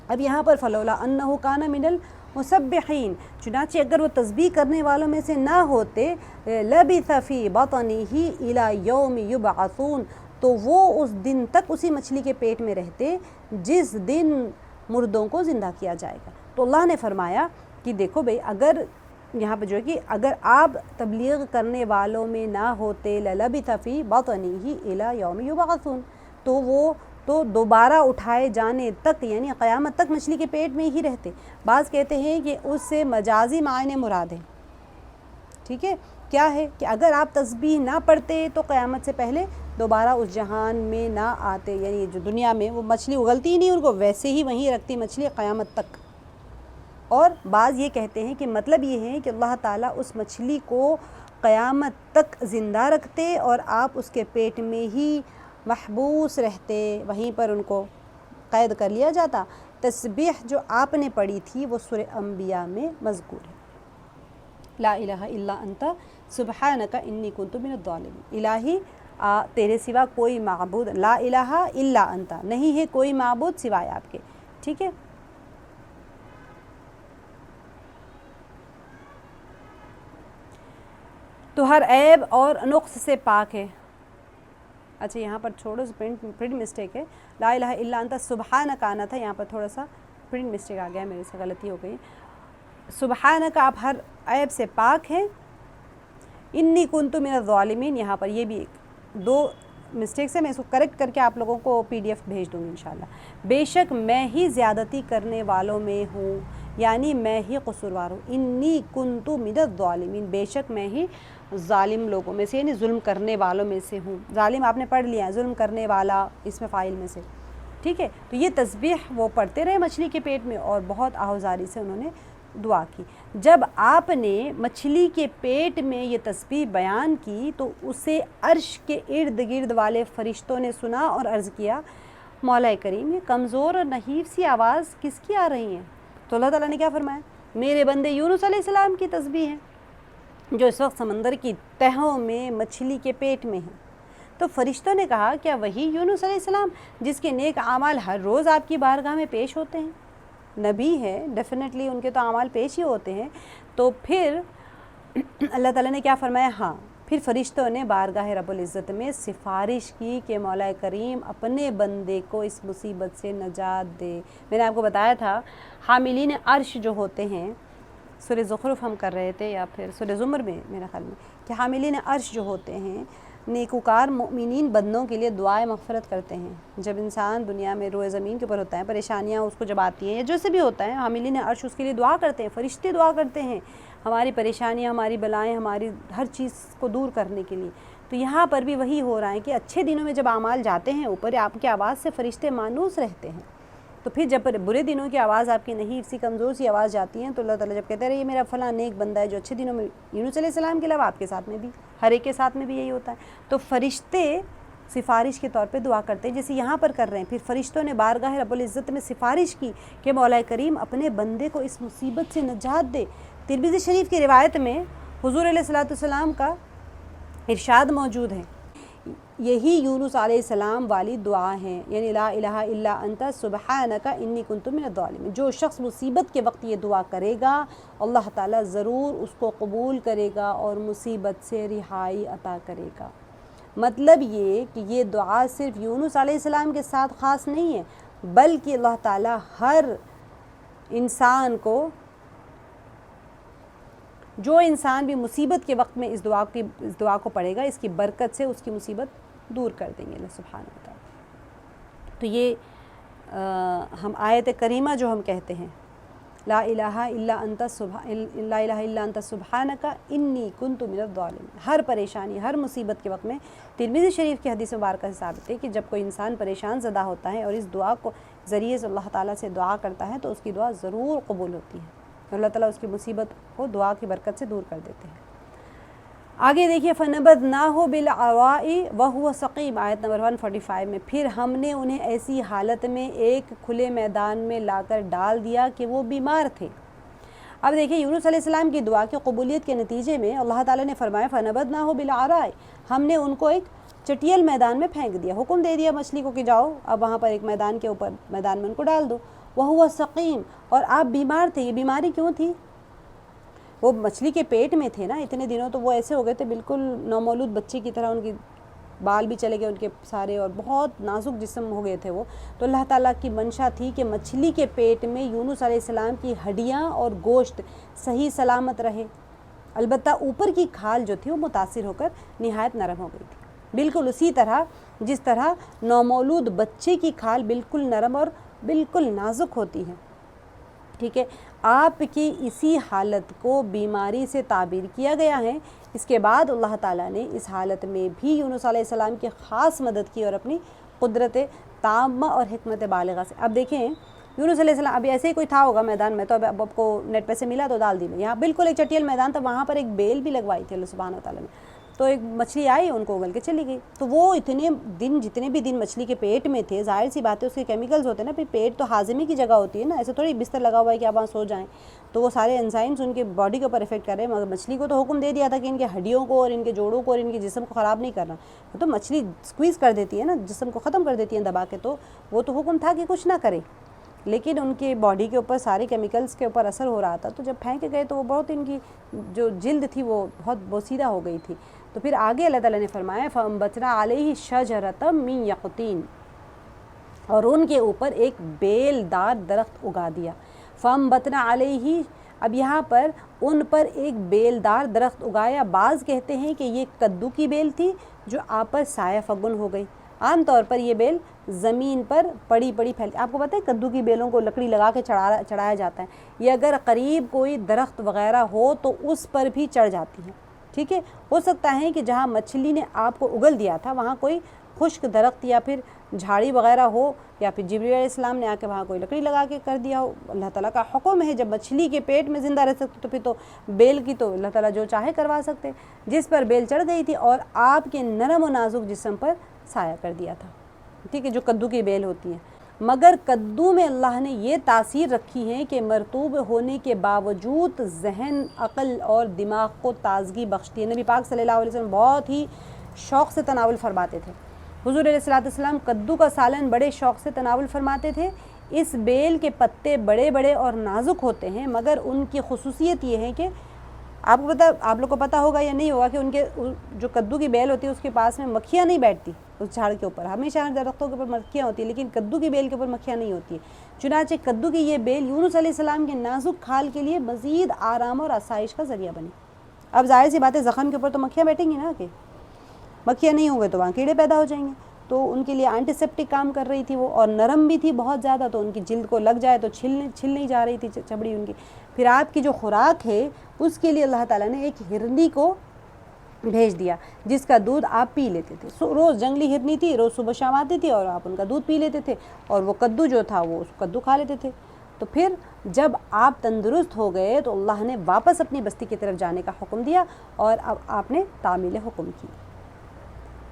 اب یہاں پر فلولا انہ کان من المسبحین، چنانچہ اگر وہ تسبیح کرنے والوں میں سے نہ ہوتے، لبث فی بطنہ الی یوم یبعثون، تو وہ اس دن تک اسی مچھلی کے پیٹ میں رہتے جس دن مردوں کو زندہ کیا جائے گا۔ تو اللہ نے فرمایا کہ دیکھو بھئی، اگر یہاں پہ جو ہے کہ اگر آپ تبلیغ کرنے والوں میں نہ ہوتے، للبث فی بطنہ الی یوم یبعثون، تو وہ تو دوبارہ اٹھائے جانے تک، یعنی قیامت تک مچھلی کے پیٹ میں ہی رہتے۔ بعض کہتے ہیں کہ اس سے مجازی معنی مراد ہے، ٹھیک ہے، کیا ہے کہ اگر آپ تسبیح نہ پڑھتے تو قیامت سے پہلے دوبارہ اس جہان میں نہ آتے، یعنی جو دنیا میں وہ مچھلی اگلتی ہی نہیں، ان کو ویسے ہی وہیں رکھتی مچھلی قیامت تک۔ اور بعض یہ کہتے ہیں کہ مطلب یہ ہے کہ اللہ تعالیٰ اس مچھلی کو قیامت تک زندہ رکھتے اور آپ اس کے پیٹ میں ہی محبوس رہتے، وہیں پر ان کو قید کر لیا جاتا۔ تسبیح جو آپ نے پڑھی تھی وہ سورہ انبیاء میں مذکور ہے، لا الہ الا انت سبحانک انی کنت من الظالمین، الہی تیرے سوا کوئی معبود، لا الہ الا انت، نہیں ہے کوئی معبود سوائے آپ کے، ٹھیک ہے۔ تو ہر عیب اور نقص سے پاک ہے۔ اچھا یہاں پر چھوڑو پرنٹ مسٹیک ہے، لا الہ الا انت سبحانک آنا تھا، یہاں پر تھوڑا سا پرنٹ مسٹیک آ گیا، میرے سے غلطی ہو گئی۔ سبحانک، آپ ہر عیب سے پاک ہیں، انی کنت من الظالمین، یہاں پر یہ بھی دو مسٹیک سے میں اس کو کریکٹ کر کے آپ لوگوں کو PDF بھیج دوں گی انشاءاللہ۔ بے شک میں ہی زیادتی کرنے والوں میں ہوں، یعنی میں ہی قصوروار ہوں، انی کنت من الظالمین، بے شک میں ہی ظالم لوگوں میں سے، یعنی ظلم کرنے والوں میں سے ہوں۔ ظالم آپ نے پڑھ لیا، ظلم کرنے والا اس میں فاعل میں سے، ٹھیک ہے۔ تو یہ تسبیح وہ پڑھتے رہے مچھلی کے پیٹ میں، اور بہت آہوزاری سے انہوں نے دعا کی۔ جب آپ نے مچھلی کے پیٹ میں یہ تسبیح بیان کی تو اسے عرش کے ارد گرد والے فرشتوں نے سنا اور عرض کیا، مولا کریم یہ کمزور اور نحیف سی آواز کس کی آ رہی ہیں؟ تو اللہ تعالیٰ نے کیا فرمایا، میرے بندے یونس علیہ السلام کی تسبیح ہے جو اس وقت سمندر کی تہوں میں مچھلی کے پیٹ میں ہیں۔ تو فرشتوں نے کہا، کیا وہی یونس علیہ السلام جس کے نیک اعمال ہر روز آپ کی بارگاہ میں پیش ہوتے ہیں؟ نبی ہے، ڈیفینیٹلی ان کے تو اعمال پیش ہی ہوتے ہیں۔ تو پھر اللہ تعالیٰ نے کیا فرمایا، ہاں پھر فرشتوں نے بارگاہ رب العزت میں سفارش کی کہ مولا کریم اپنے بندے کو اس مصیبت سے نجات دے۔ میں نے آپ کو بتایا تھا حاملین عرش جو ہوتے ہیں، سورہ زخرف ہم کر رہے تھے یا پھر سورہ زمر میں میرے خیال میں، کہ حاملین عرش جو ہوتے ہیں نیکوکار مؤمنین بندوں کے لیے دعائے مغفرت کرتے ہیں۔ جب انسان دنیا میں روئے زمین کے اوپر ہوتا ہے، پریشانیاں اس کو جب آتی ہیں یا جیسے بھی ہوتا ہے، حاملین عرش اس کے لیے دعا کرتے ہیں، فرشتے دعا کرتے ہیں ہماری پریشانیاں، ہماری بلائیں، ہماری ہر چیز کو دور کرنے کے لیے۔ تو یہاں پر بھی وہی ہو رہا ہے کہ اچھے دنوں میں جب اعمال جاتے ہیں اوپر، آپ کی آواز سے فرشتے مانوس رہتے ہیں، تو پھر جب برے دنوں کی آواز آپ کی نحیف سی کمزور سی آواز جاتی ہے تو اللہ تعالیٰ جب کہتے رہے یہ میرا فلاں نیک بندہ ہے جو اچھے دنوں میں، یونس علیہ السلام کے علاوہ آپ کے ساتھ میں بھی، ہر ایک کے ساتھ میں بھی یہی ہوتا ہے، تو فرشتے سفارش کے طور پہ دعا کرتے ہیں جیسے یہاں پر کر رہے ہیں۔ پھر فرشتوں نے بارگاہ رب العزت میں سفارش کی کہ مولا کریم اپنے بندے کو اس مصیبت سے نجات دے۔ ترمذی شریف کی روایت میں حضور علیہ الصلوۃ والسلام کا ارشاد موجود ہے، یہی یونس علیہ السلام والی دعا ہیں، یعنی لا الہ الا انت سبحانک انی کنت من الظالمین۔ جو شخص مصیبت کے وقت یہ دعا کرے گا اللہ تعالیٰ ضرور اس کو قبول کرے گا اور مصیبت سے رہائی عطا کرے گا۔ مطلب یہ کہ یہ دعا صرف یونس علیہ السلام کے ساتھ خاص نہیں ہے، بلکہ اللہ تعالیٰ ہر انسان کو، جو انسان بھی مصیبت کے وقت میں اس دعا کو پڑھے گا، اس کی برکت سے اس کی مصیبت دور کر دیں گے اللہ سبحانہ و تعالیٰ۔ تو یہ ہم آیت کریمہ جو ہم کہتے ہیں لا الہ الا انت سبحانک انی کنت من الظالمین، ہر پریشانی ہر مصیبت کے وقت میں، ترمذی شریف کی حدیث مبارکہ سے ثابت ہے کہ جب کوئی انسان پریشان زدہ ہوتا ہے اور اس دعا کو ذریعے سے اللہ تعالیٰ سے دعا کرتا ہے تو اس کی دعا ضرور قبول ہوتی ہے، اللہ تعالیٰ اس کی مصیبت کو دعا کی برکت سے دور کر دیتے ہیں۔ آگے دیکھیے فَنَبَذْنَاهُ بِالْعَرَاءِ وَهُوَ سَقِيمٌ، آیت نمبر 145 میں، پھر ہم نے انہیں ایسی حالت میں ایک کھلے میدان میں لا کر ڈال دیا کہ وہ بیمار تھے۔ اب دیکھیے یونس علیہ السلام کی دعا کی قبولیت کے نتیجے میں اللہ تعالیٰ نے فرمایا فَنَبَذْنَاهُ بِالْعَرَاءِ، ہم نے ان کو ایک چٹیل میدان میں پھینک دیا، حکم دے دیا مچھلی کو کہ جاؤ اب وہاں پر ایک میدان کے اوپر میدان میں ان کو ڈال دو، وَهُوَ سَقِيمٌ، اور آپ بیمار تھے۔ یہ بیماری کیوں تھی؟ وہ مچھلی کے پیٹ میں تھے نا اتنے دنوں، تو وہ ایسے ہو گئے تھے بالکل نومولود بچے کی طرح، ان کی بال بھی چلے گئے ان کے سارے، اور بہت نازک جسم ہو گئے تھے وہ۔ تو اللہ تعالیٰ کی منشا تھی کہ مچھلی کے پیٹ میں یونس علیہ السلام کی ہڈیاں اور گوشت صحیح سلامت رہے، البتہ اوپر کی کھال جو تھی وہ متاثر ہو کر نہایت نرم ہو گئی تھی، بالکل اسی طرح جس طرح نومولود بچے کی کھال بالکل نرم اور بالکل نازک ہوتی ہے۔ ٹھیک ہے، آپ کی اسی حالت کو بیماری سے تعبیر کیا گیا ہے۔ اس کے بعد اللہ تعالیٰ نے اس حالت میں بھی یونس علیہ السلام کی خاص مدد کی اور اپنی قدرت تامہ اور حکمت بالغہ سے۔ اب دیکھیں یونس علیہ السلام، ابھی ایسے ہی کوئی تھا ہوگا میدان میں، تو اب آپ کو نیٹ پہ سے ملا تو ڈال دی میں، یہاں بالکل ایک چٹیل میدان تھا، وہاں پر ایک بیل بھی لگوائی تھی اللہ سبحانہ و تعالیٰ نے، تو ایک مچھلی آئی ان کو اگل کے چلی گئی، تو وہ اتنے دن، جتنے بھی دن مچھلی کے پیٹ میں تھے، ظاہر سی بات ہے اس کے کیمیکلز ہوتے ہیں نا، پھر پیٹ تو ہاضمے کی جگہ ہوتی ہے نا، ایسے تھوڑی بستر لگا ہوا ہے کہ آپ وہاں سو جائیں، تو وہ سارے انزائمز ان کے باڈی کے اوپر افیکٹ کر رہے ہیں، مگر مچھلی کو تو حکم دے دیا تھا کہ ان کے ہڈیوں کو اور ان کے جوڑوں کو اور ان کے جسم کو خراب نہیں کرنا، تو مچھلی سکویز کر دیتی ہے نا، جسم کو ختم کر دیتی ہے دبا کے، تو وہ تو حکم تھا کہ کچھ نہ کرے، لیکن ان کے باڈی کے اوپر سارے کیمیکلز کے اوپر اثر ہو رہا تھا، تو جب پھینک گئے تو وہ بہت، ان کی جو جلد تھی وہ بہت بوسیدہ ہو گئی تھی، تو پھر آگے اللہ تعالیٰ نے فرمایا فَأَنبَتْنَا عَلَيْهِ شَجَرَةً مِّن يَقْطِينٍ، اور ان کے اوپر ایک بیل دار درخت اگا دیا، فَأَنبَتْنَا عَلَيْهِ، اب یہاں پر ان پر ایک بیل دار درخت اگایا، بعض کہتے ہیں کہ یہ کدو کی بیل تھی جو آپ پر سایہ فگن ہو گئی، عام طور پر یہ بیل زمین پر پڑی پھیلتی، آپ کو پتہ ہے کدو کی بیلوں کو لکڑی لگا کے چڑھایا جاتا ہے، یہ اگر قریب کوئی درخت وغیرہ ہو تو اس پر بھی چڑھ جاتی ہیں، ٹھیک ہے، ہو سکتا ہے کہ جہاں مچھلی نے آپ کو اگل دیا تھا وہاں کوئی خشک درخت یا پھر جھاڑی وغیرہ ہو، یا پھر جبریل علیہ السلام نے آ کے وہاں کوئی لکڑی لگا کے کر دیا ہو، اللہ تعالیٰ کا حکم ہے، جب مچھلی کے پیٹ میں زندہ رہ سکتے تو پھر تو بیل کی تو اللہ تعالیٰ جو چاہے کروا سکتے، جس پر بیل چڑھ گئی تھی اور آپ کے نرم و نازک جسم پر سایہ کر دیا تھا، ٹھیک ہے، جو کدو کی بیل ہوتی ہیں، مگر کدو میں اللہ نے یہ تاثیر رکھی ہے کہ مرطوب ہونے کے باوجود ذہن، عقل اور دماغ کو تازگی بخشتی ہے۔ نبی پاک صلی اللہ علیہ وسلم بہت ہی شوق سے تناول فرماتے تھے، حضور علیہ السلام کدو کا سالن بڑے شوق سے تناول فرماتے تھے۔ اس بیل کے پتے بڑے بڑے اور نازک ہوتے ہیں، مگر ان کی خصوصیت یہ ہے کہ آپ لوگ کو پتہ ہوگا یا نہیں ہوگا کہ ان کے جو کدو کی بیل ہوتی ہے اس کے پاس میں مکھیاں نہیں بیٹھتی، اس جھاڑ کے اوپر ہمیشہ درختوں کے اوپر مکھیاں ہوتی ہیں، لیکن کدو کی بیل کے اوپر مکھیاں نہیں ہوتی ہیں، چنانچہ کدو کی یہ بیل یونس علیہ السلام کے نازک کھال کے لیے مزید آرام اور آسائش کا ذریعہ بنی۔ اب ظاہر سی بات ہے زخم کے اوپر تو مکھیاں بیٹھیں گی نا، کہ مکھیاں نہیں ہوں گے تو وہاں کیڑے پیدا ہو جائیں گے، تو ان کے لیے اینٹی سیپٹک کام کر رہی تھی وہ، اور نرم بھی تھی بہت زیادہ، تو ان کی جلد کو لگ جائے تو چھل نہیں جا رہی تھی چمڑی ان کی۔ پھر آپ کی جو خوراک ہے اس کے لیے اللہ تعالیٰ نے ایک ہرنی کو بھیج دیا جس کا دودھ آپ پی لیتے تھے، روز جنگلی ہرنی تھی، روز صبح شام آتی تھی اور آپ ان کا دودھ پی لیتے تھے، اور وہ کدو جو تھا وہ کدو کھا لیتے تھے۔ تو پھر جب آپ تندرست ہو گئے تو اللہ نے واپس اپنی بستی کی طرف جانے کا حکم دیا، اور اب آپ نے تعمیل حکم کی۔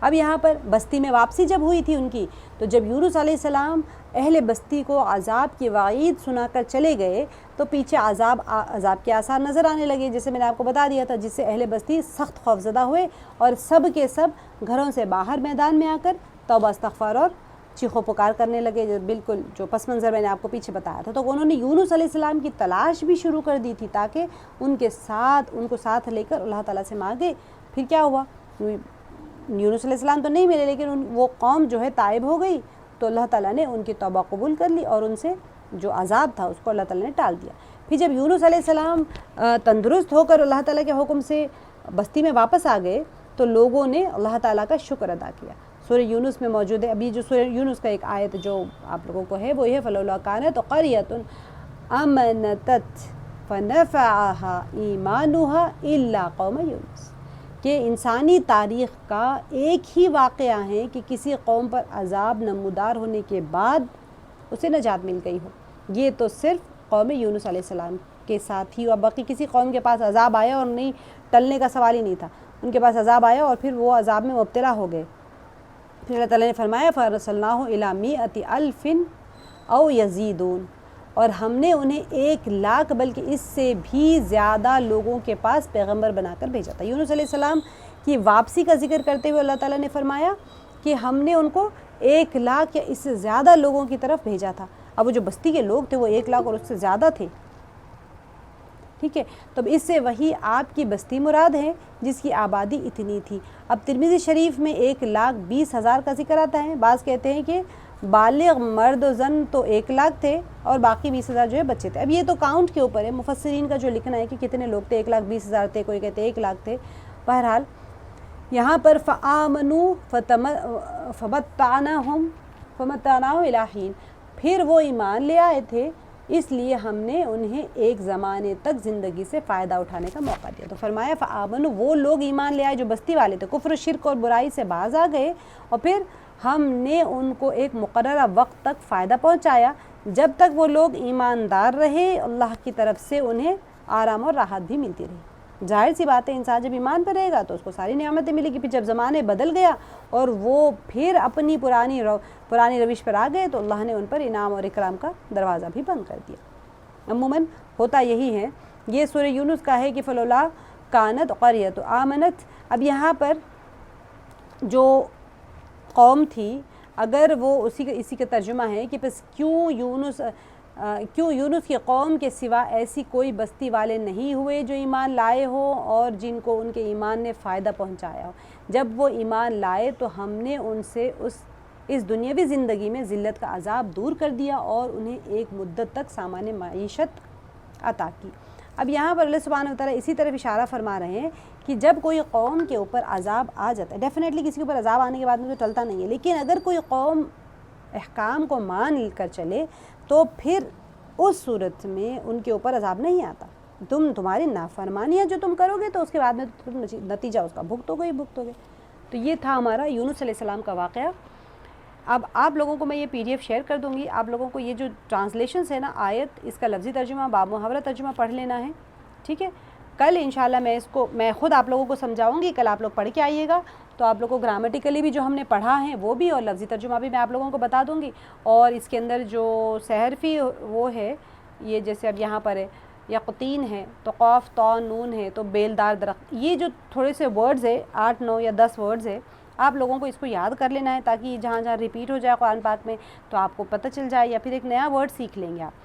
اب یہاں پر بستی میں واپسی جب ہوئی تھی ان کی، تو جب یونس علیہ السلام اہل بستی کو عذاب کی وعید سنا کر چلے گئے تو پیچھے عذاب کے آثار نظر آنے لگے، جیسے میں نے آپ کو بتا دیا تھا، جس سے اہل بستی سخت خوفزدہ ہوئے اور سب کے سب گھروں سے باہر میدان میں آ کر توبہ استغفار اور چیخو پکار کرنے لگے، بالکل جو پس منظر میں نے آپ کو پیچھے بتایا تھا۔ تو انہوں نے یونس علیہ السلام کی تلاش بھی شروع کر دی تھی تاکہ ان کو ساتھ لے کر اللہ تعالیٰ سے مانگے۔ پھر کیا ہوا، یونس علیہ السلام تو نہیں ملے، لیکن وہ قوم جو ہے تائب ہو گئی، تو اللہ تعالیٰ نے ان کی توبہ قبول کر لی اور ان سے جو عذاب تھا اس کو اللہ تعالیٰ نے ٹال دیا۔ پھر جب یونس علیہ السلام تندرست ہو کر اللہ تعالیٰ کے حکم سے بستی میں واپس آ گئے تو لوگوں نے اللہ تعالیٰ کا شکر ادا کیا۔ سورہ یونس میں موجود ہے، ابھی جو سورہ یونس کا ایک آیت جو آپ لوگوں کو ہے وہ یہ فَلَوْلَا كَانَتْ قَرْيَةٌ آمَنَتْ فَنَفَعَهَا إِيمَانُهَا إِلَّا قَوْمَ یونس، کہ انسانی تاریخ کا ایک ہی واقعہ ہے کہ کسی قوم پر عذاب نمودار ہونے کے بعد اسے نجات مل گئی ہو، یہ تو صرف قوم یونس علیہ السلام کے ساتھ ہی، اور باقی کسی قوم کے پاس عذاب آیا اور نہیں، ٹلنے کا سوال ہی نہیں تھا، ان کے پاس عذاب آیا اور پھر وہ عذاب میں مبتلا ہو گئے۔ پھر اللہ تعالیٰ نے فرمایا فَأَرْسَلْنَاهُ إِلَىٰ مِائَةِ أَلْفٍ أَوْ يَزِيدُونَ، اور ہم نے انہیں 1,00,000 بلکہ اس سے بھی زیادہ لوگوں کے پاس پیغمبر بنا کر بھیجا تھا۔ یونس علیہ السلام کی واپسی کا ذکر کرتے ہوئے اللہ تعالیٰ نے فرمایا کہ ہم نے ان کو 1,00,000 یا اس سے زیادہ لوگوں کی طرف بھیجا تھا۔ اب وہ جو بستی کے لوگ تھے وہ 1,00,000 اور اس سے زیادہ تھے، ٹھیک ہے، تو اس سے وہی آپ کی بستی مراد ہے جس کی آبادی اتنی تھی۔ اب ترمذی شریف میں 1,20,000 کا ذکر آتا ہے، بعض کہتے ہیں کہ بالغ مرد و زن تو 1,00,000 تھے اور باقی 20,000 جو ہے بچے تھے۔ اب یہ تو کاؤنٹ کے اوپر ہے، مفسرین کا جو لکھنا ہے کہ کتنے لوگ تھے، 1,20,000 تھے، کوئی کہتے 1,00,000 تھے۔ بہرحال یہاں پر فآمنوا فمتعناہم إلی حین، پھر وہ ایمان لے آئے تھے اس لیے ہم نے انہیں ایک زمانے تک زندگی سے فائدہ اٹھانے کا موقع دیا۔ تو فرمایا فآمنوا، وہ لوگ ایمان لے آئے جو بستی والے تھے، کفر و شرک اور برائی سے باز آ گئے، اور پھر ہم نے ان کو ایک مقررہ وقت تک فائدہ پہنچایا۔ جب تک وہ لوگ ایماندار رہے اللہ کی طرف سے انہیں آرام اور راحت بھی ملتی رہی۔ ظاہر سی بات ہے انسان جب ایمان پر رہے گا تو اس کو ساری نعمتیں ملے گی، پھر جب زمانے بدل گیا اور وہ پھر اپنی پرانی روش پر آ گئے تو اللہ نے ان پر انعام اور اکرام کا دروازہ بھی بند کر دیا۔ عموماً ہوتا یہی ہے۔ یہ سورہ یونس کا ہے کہ فلولا کانت قریۃ آمنت۔ اب یہاں پر جو قوم تھی، اگر وہ اسی کا ترجمہ ہے کہ پس کیوں یونس کی قوم کے سوا ایسی کوئی بستی والے نہیں ہوئے جو ایمان لائے ہو اور جن کو ان کے ایمان نے فائدہ پہنچایا ہو۔ جب وہ ایمان لائے تو ہم نے ان سے اس دنیاوی زندگی میں ذلت کا عذاب دور کر دیا اور انہیں ایک مدت تک سامان معیشت عطا کی۔ اب یہاں پر اللہ سبحانہ وتعالیٰ اسی طرف اشارہ فرما رہے ہیں کہ جب کوئی قوم کے اوپر عذاب آ جاتا ہے، ڈیفینیٹلی کسی کے اوپر عذاب آنے کے بعد میں تو ٹلتا نہیں ہے، لیکن اگر کوئی قوم احکام کو مان کر چلے تو پھر اس صورت میں ان کے اوپر عذاب نہیں آتا۔ تمہاری نافرمانیاں جو تم کرو گے تو اس کے بعد میں تم نتیجہ اس کا بھگتو گے۔ تو یہ تھا ہمارا یونس علیہ السلام کا واقعہ۔ اب آپ لوگوں کو میں یہ PDF شیئر کر دوں گی، آپ لوگوں کو یہ جو ٹرانسلیشنز ہے نا آیت، اس کا لفظی ترجمہ باب محاورہ ترجمہ پڑھ لینا ہے، ٹھیک ہے۔ کل انشاءاللہ میں خود آپ لوگوں کو سمجھاؤں گی، کل آپ لوگ پڑھ کے آئیے گا تو آپ لوگوں کو گرامیٹیکلی بھی جو ہم نے پڑھا ہے وہ بھی اور لفظی ترجمہ بھی میں آپ لوگوں کو بتا دوں گی، اور اس کے اندر جو سحرفی وہ ہے، یہ جیسے اب یہاں پر ہے یقطین ہے تو قاف طا نون ہے تو بیلدار درخت، یہ جو تھوڑے سے ورڈز ہے 8 9 یا 10 ورڈز ہے، آپ لوگوں کو اس کو یاد کر لینا ہے تاکہ جہاں جہاں ریپیٹ ہو جائے قرآن پاک میں تو آپ کو پتہ چل جائے، یا پھر ایک نیا ورڈ سیکھ لیں گے آپ۔